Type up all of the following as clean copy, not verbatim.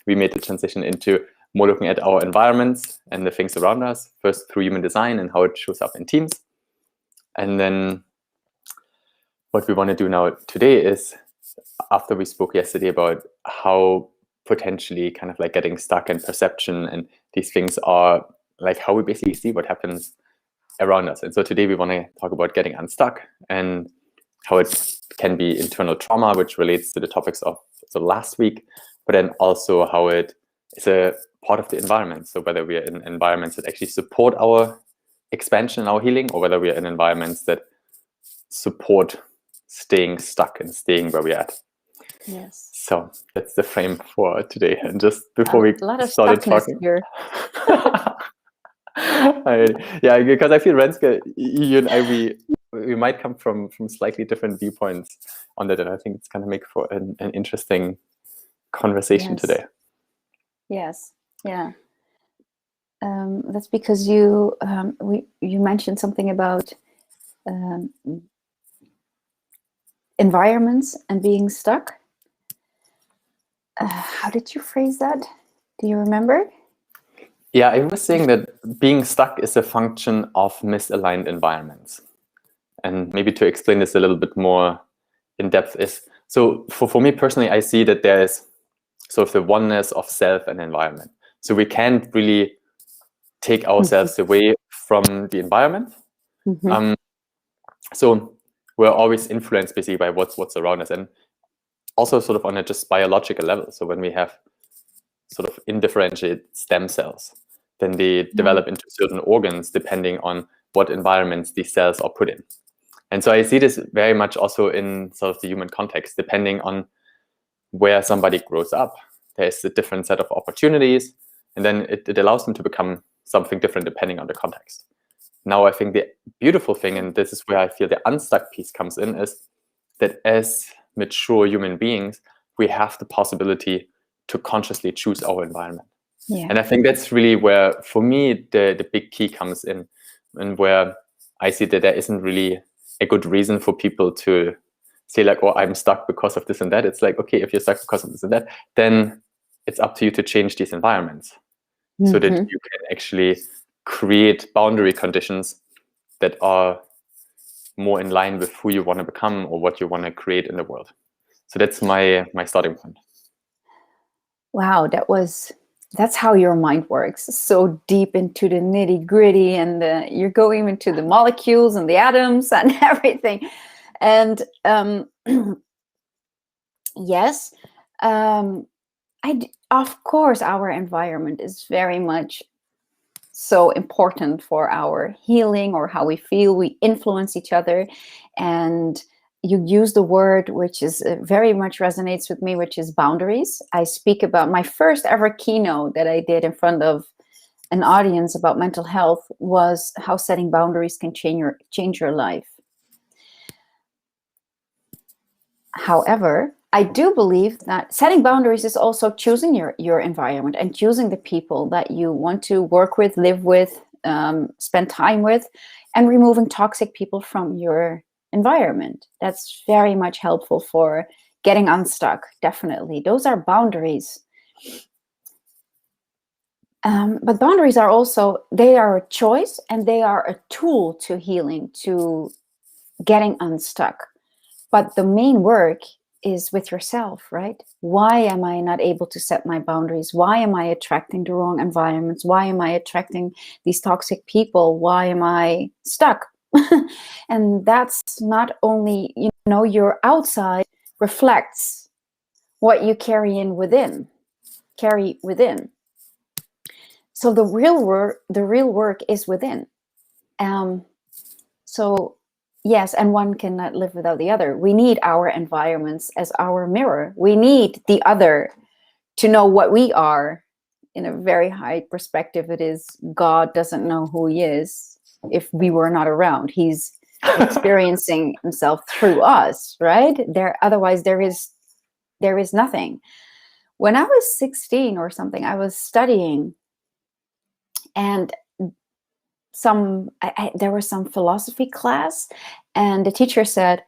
we made the transition into more looking at our environments and the things around us, first through human design and how it shows up in teams. And then what we want to do now today is, after we spoke yesterday about how potentially kind of like getting stuck in perception and these things are like how we basically see what happens around us. And so today we want to talk about getting unstuck and how it can be internal trauma, which relates to the topics of the last week, but then also how it is a part of the environment. So whether we are in environments that actually support our expansion, our healing, or whether we are in environments that support staying stuck and staying where we're at. Yes. So that's the frame for today. And just before we started talking here. Yeah, because I feel Renske, you and I, we might come from slightly different viewpoints on that, and I think it's going to make for an interesting conversation today. Yes. Yeah. That's because you mentioned something about environments and being stuck. How did you phrase that? Do you remember? Yeah, I was saying that being stuck is a function of misaligned environments. And maybe to explain this a little bit more in depth is, so for me personally, I see that there is sort of the oneness of self and environment. So we can't really take ourselves away from the environment. So we're always influenced basically by what's around us, and also sort of on a just biological level. So when we have sort of indifferentiated stem cells, then they develop into certain organs depending on what environments these cells are put in. And so I see this very much also in sort of the human context, depending on where somebody grows up. There's a different set of opportunities, and then it allows them to become something different depending on the context. Now, I think the beautiful thing, and this is where I feel the unstuck piece comes in, is that as mature human beings, we have the possibility to consciously choose our environment. Yeah. And I think that's really where, for me, the big key comes in, and where I see that there isn't really a good reason for people to say like, oh, I'm stuck because of this and that. It's like, okay, if you're stuck because of this and that, then it's up to you to change these environments so that you can actually create boundary conditions that are more in line with who you want to become or what you want to create in the world. So that's my starting point. Wow, that's how your mind works. So deep into the nitty gritty, and you're going into the molecules and the atoms and everything. And yes, of course, our environment is very much so important for our healing or how we feel. We influence each other, and you use the word which is very much resonates with me, which is boundaries. I speak about my first ever keynote that I did in front of an audience about mental health was how setting boundaries can change your life. However, I do believe that setting boundaries is also choosing your environment and choosing the people that you want to work with, live with, spend time with, and removing toxic people from your environment. That's very much helpful for getting unstuck. Definitely. Those are boundaries. But boundaries are also, they are a choice and they are a tool to healing, to getting unstuck. But the main work is with yourself, right? Why am I not able to set my boundaries? Why am I attracting the wrong environments? Why am I attracting these toxic people? Why am I stuck? And that's not only, your outside reflects what you carry within. So the real work is within. So yes, and one cannot live without the other. We need our environments as our mirror. We need the other to know what we are. In a very high perspective, it is God doesn't know who he is if we were not around. He's experiencing himself through us, right? Otherwise there is nothing. When I was 16 or something, I was studying, and there was some philosophy class, and the teacher said,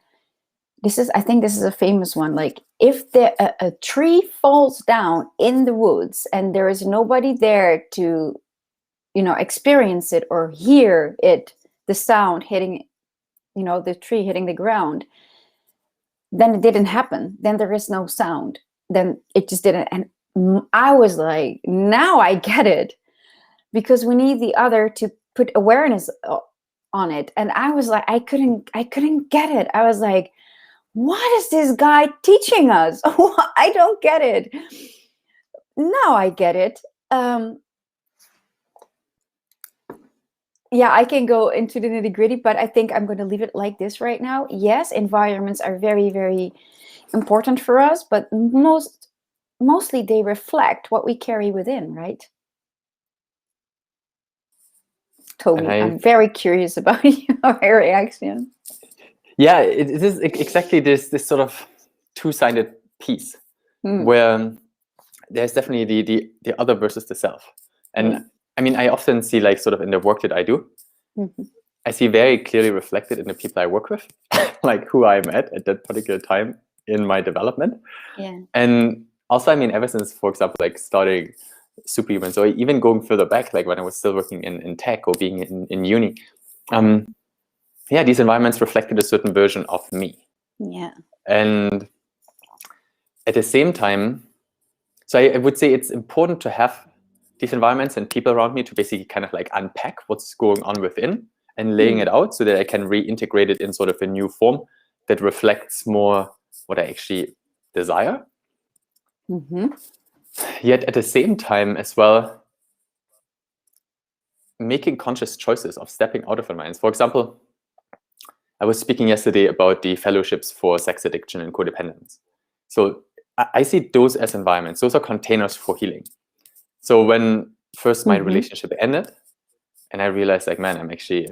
I think this is a famous one. Like, if a tree falls down in the woods and there is nobody there to, experience it or hear it, the sound hitting, the tree hitting the ground, then it didn't happen. Then there is no sound. Then it just didn't. And I was like, now I get it, because we need the other to put awareness on it. And I was like, I couldn't get it. I was like, what is this guy teaching us? I don't get it. Now I get it. Yeah, I can go into the nitty-gritty, but I think I'm going to leave it like this right now. Yes, environments are very, very important for us, but mostly they reflect what we carry within, right? Toby, I'm very curious about your reaction. Yeah, it is exactly this sort of two-sided piece where there's definitely the other versus the self. And I mean, I often see, like, sort of in the work that I do, I see very clearly reflected in the people I work with, like who I'm at that particular time in my development. Yeah. And also, I mean, ever since, for example, like starting Superhumans, or even going further back, like when I was still working in tech or being in uni, yeah, these environments reflected a certain version of me. Yeah. And at the same time, so I would say it's important to have these environments and people around me to basically kind of like unpack what's going on within and laying it out so that I can reintegrate it in sort of a new form that reflects more what I actually desire. Yet at the same time as well, making conscious choices of stepping out of environments. For example, I was speaking yesterday about the fellowships for sex addiction and codependence. So I see those as environments. Those are containers for healing. So when first my relationship ended, and I realized, like, man, I'm actually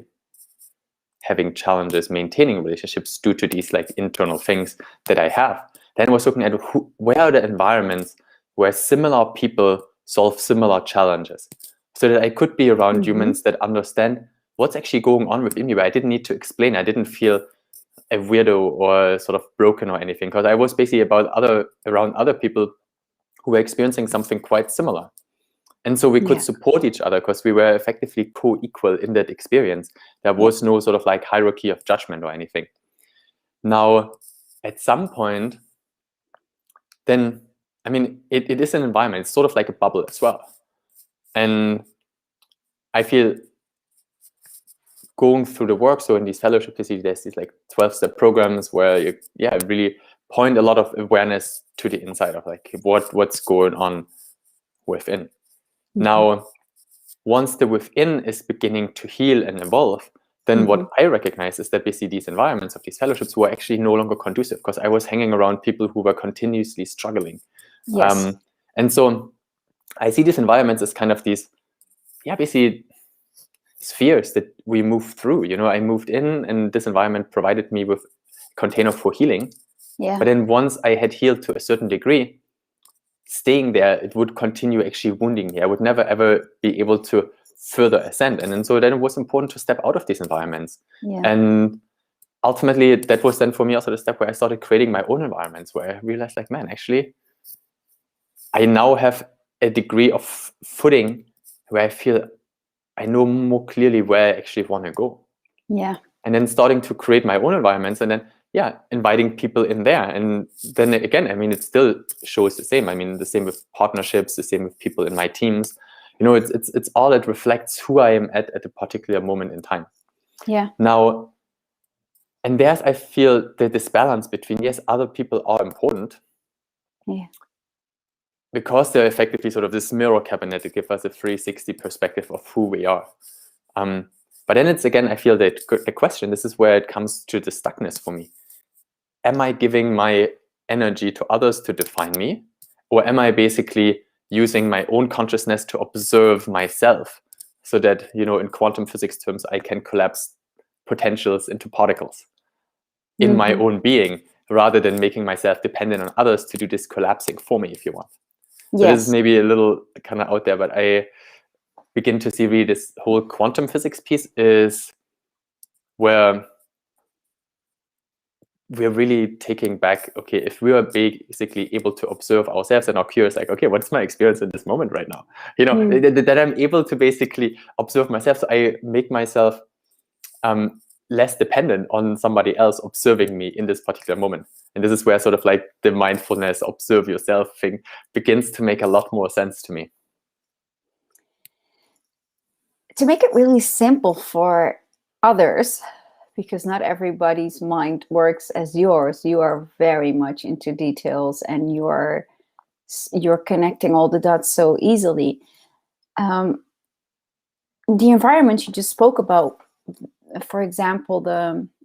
having challenges maintaining relationships due to these like internal things that I have, then I was looking at where are the environments where similar people solve similar challenges, so that I could be around humans that understand what's actually going on within me, where I didn't need to explain. I didn't feel a weirdo or sort of broken or anything, because I was basically around other people who were experiencing something quite similar. And so we could support each other because we were effectively co-equal in that experience. There was no sort of like hierarchy of judgment or anything. Now, at some point, then, I mean, it is an environment. It's sort of like a bubble as well. And I feel going through the work, so in these fellowships, there's these like 12-step programs where you really point a lot of awareness to the inside of like what's going on within. Now, once the within is beginning to heal and evolve, then what I recognize is that we see these environments of these fellowships were actually no longer conducive, because I was hanging around people who were continuously struggling. And so I see these environments as kind of these, basically spheres that we move through. You know, I moved in and this environment provided me with a container for healing. But then once I had healed to a certain degree, staying there, it would continue actually wounding me. I would never ever be able to further ascend. And so then it was important to step out of these environments. And ultimately, that was then for me also the step where I started creating my own environments, where I realized, like, man, actually, I now have a degree of footing where I feel I know more clearly where I actually want to go. And then starting to create my own environments, and then inviting people in there. And then again, I mean, it still shows the same. I mean, the same with partnerships, the same with people in my teams. You know, it's all that reflects who I am at a particular moment in time. Now, and there's, I feel that this balance between, yes, other people are important, because they're effectively sort of this mirror cabinet that gives us a 360 perspective of who we are. But then it's, again, I feel that the question, this is where it comes to the stuckness for me. Am I giving my energy to others to define me? Or am I basically using my own consciousness to observe myself, so that, you know, in quantum physics terms, I can collapse potentials into particles in my own being, rather than making myself dependent on others to do this collapsing for me, if you want. So this is maybe a little kind of out there, but I begin to see really this whole quantum physics piece is where we're really taking back, okay, if we are basically able to observe ourselves and are curious, like, okay, what's my experience in this moment right now? That I'm able to basically observe myself. So I make myself less dependent on somebody else observing me in this particular moment. And this is where sort of like the mindfulness, observe yourself thing begins to make a lot more sense to me. To make it really simple for others, because not everybody's mind works as yours. You are very much into details, and you're connecting all the dots so easily. The environment you just spoke about, for example,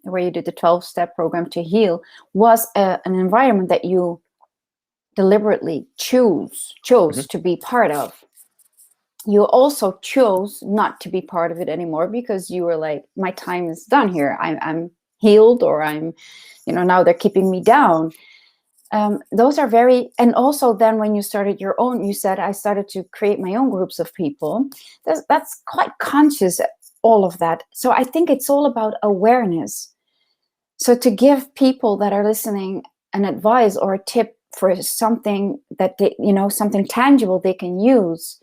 where you did the 12-step program to heal, was an environment that you deliberately chose to be part of. You also chose not to be part of it anymore because you were like, my time is done here. I'm healed, or I'm, now they're keeping me down. Those are very, and also then when you started your own, you said, I started to create my own groups of people. That's quite conscious, all of that. So I think it's all about awareness. So to give people that are listening an advice or a tip for something that they, something tangible they can use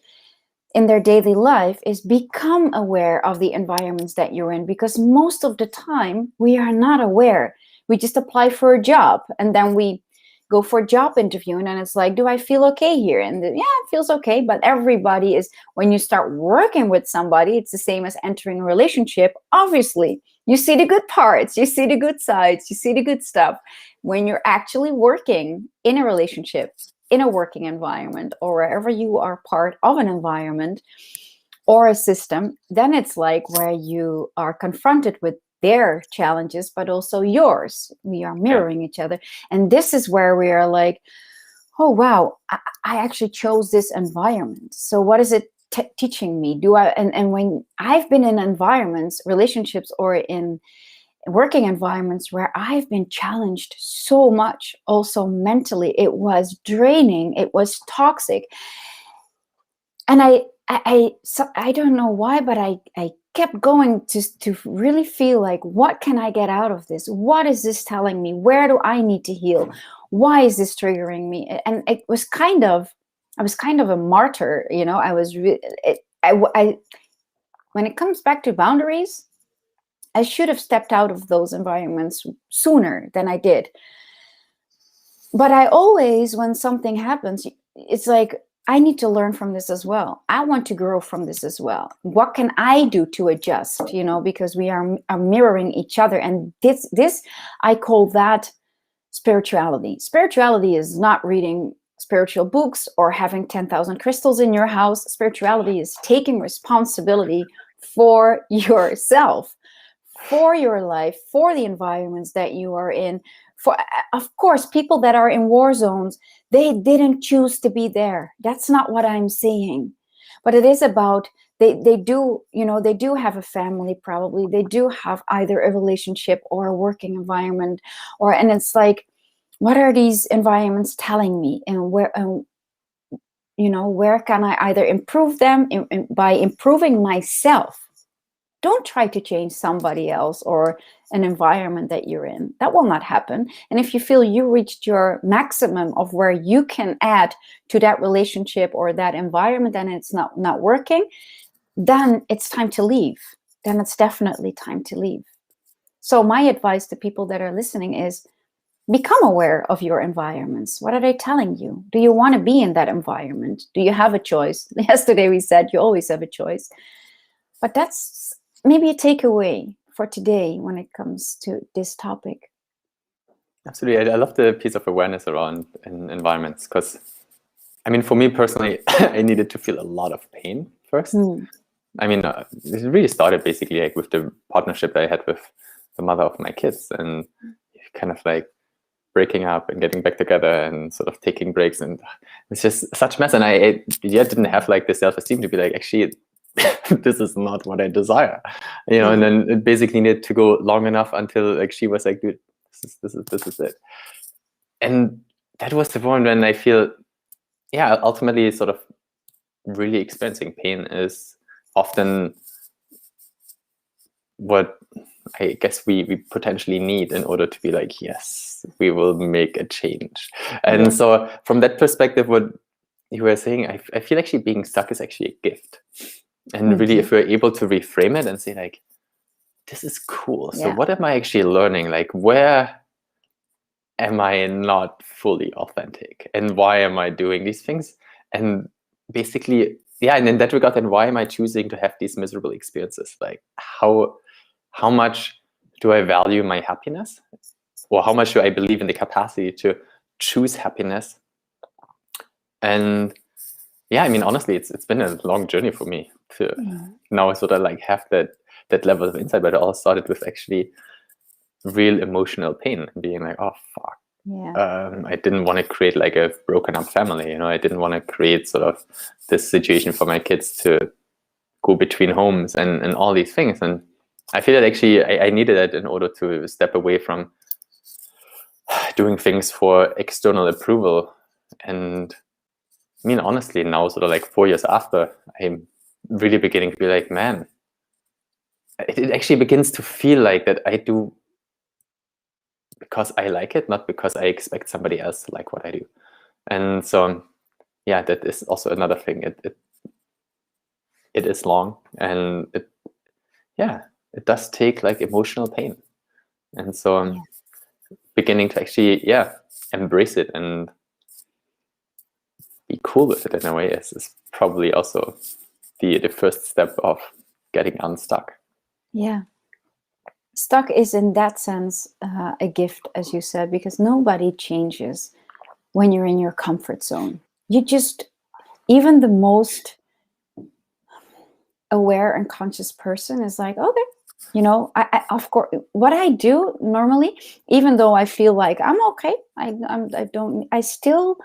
in their daily life, is become aware of the environments that you're in, because most of the time we are not aware. We just apply for a job, and then we go for a job interview, and then it's like, do I feel okay here? And yeah, it feels okay. But everybody is, when you start working with somebody, it's the same as entering a relationship. Obviously, you see the good parts, you see the good sides, you see the good stuff. When you're actually working in a relationship, in a working environment, or wherever you are part of an environment or a system, then it's like where you are confronted with their challenges, but also yours. We are mirroring each other. And this is where we are like, oh, wow, I actually chose this environment. So what is it teaching me? And when I've been in environments, relationships, or in working environments where I've been challenged so much, also mentally, it was draining, it was toxic. And I don't know why, but I kept going to really feel like, what can I get out of this? What is this telling me? Where do I need to heal? Why is this triggering me? And it was I was kind of a martyr, I was when it comes back to boundaries, I should have stepped out of those environments sooner than I did. But I always, when something happens, it's like, I need to learn from this as well. I want to grow from this as well. What can I do to adjust? Because we are mirroring each other. And this, I call that spirituality. Spirituality is not reading spiritual books or having 10,000 crystals in your house. Spirituality is taking responsibility for yourself, for your life, for the environments that you are in. For, of course, people that are in war zones, they didn't choose to be there. That's not what I'm saying. But it is about, they do, they do have a family, probably. They do have either a relationship or a working environment, and it's like, what are these environments telling me? And where can I either improve them by improving myself? Don't try to change somebody else or an environment that you're in. That will not happen. And if you feel you reached your maximum of where you can add to that relationship or that environment, and it's not working, then it's time to leave. Then it's definitely time to leave. So my advice to people that are listening is, become aware of your environments. What are they telling you? Do you want to be in that environment? Do you have a choice? Yesterday we said you always have a choice. But that's maybe a takeaway for today when it comes to this topic. Absolutely. I love the piece of awareness around environments, because, for me personally, I needed to feel a lot of pain first. It really started basically like with the partnership that I had with the mother of my kids, and kind of like breaking up and getting back together and sort of taking breaks, and it's just such a mess. And I didn't have like the self-esteem to be like, actually, this is not what I desire, and then it basically needed to go long enough until like she was like, dude, this is it. And that was the point when I feel, ultimately sort of really experiencing pain is often what I guess we potentially need in order to be like, yes, we will make a change. And so from that perspective, what you were saying, I feel actually being stuck is actually a gift. And really, if we're able to reframe it and say like, this is cool. So what am I actually learning? Like, where am I not fully authentic? And why am I doing these things? And basically, and in that regard, then why am I choosing to have these miserable experiences? Like, how much do I value my happiness? Or how much do I believe in the capacity to choose happiness? And I mean, honestly, it's been a long journey for me to now sort of like have that level of insight, but it all started with actually real emotional pain, being like, oh fuck, I didn't want to create like a broken up family, I didn't want to create sort of this situation for my kids to go between homes and all these things. And I feel that actually I needed it in order to step away from doing things for external approval. And I mean, honestly, now sort of like 4 years after, I'm really beginning to be like, man, it actually begins to feel like that I do because I like it, not because I expect somebody else to like what I do. And so, that is also another thing. It is long, and it does take like emotional pain. And so I'm beginning to actually, embrace it and be cool with it in a way is probably also the first step of getting unstuck. Yeah. Stuck is in that sense a gift, as you said, because nobody changes when you're in your comfort zone. You just, even the most aware and conscious person is like, okay, I of course, what I do normally, even though I feel like I'm okay, I still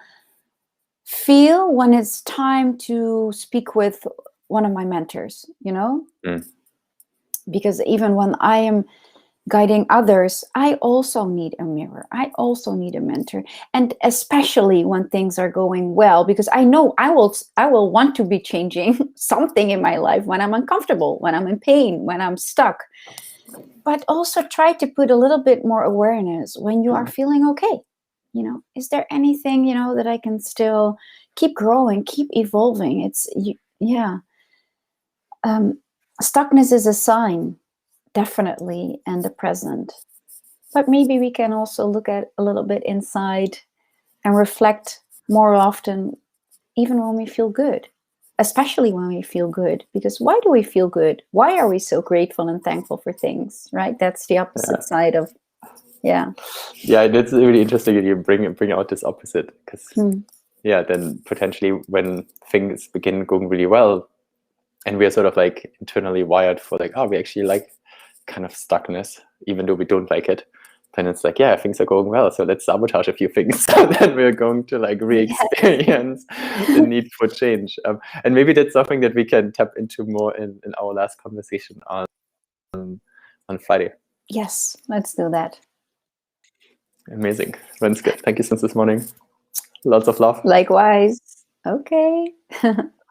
feel when it's time to speak with one of my mentors, because even when I am guiding others, I also need a mirror. I also need a mentor. And especially when things are going well, because I know I will want to be changing something in my life when I'm uncomfortable, when I'm in pain, when I'm stuck. But also try to put a little bit more awareness when you are feeling okay. Is there anything, that I can still keep growing, keep evolving? Stuckness is a sign, definitely, and the present. But maybe we can also look at a little bit inside and reflect more often, even when we feel good, especially when we feel good. Because why do we feel good? Why are we so grateful and thankful for things, right? That's the opposite side of, That's really interesting that you bring out this opposite, because then potentially when things begin going really well, and we are sort of like internally wired for like, oh, we actually like kind of stuckness, even though we don't like it, then it's like, things are going well, so let's sabotage a few things. So then we're going to like re-experience the need for change. And maybe that's something that we can tap into more in our last conversation on Friday. Yes, let's do that. Amazing. Renske, thank you so much this morning. Lots of love. Likewise. Okay.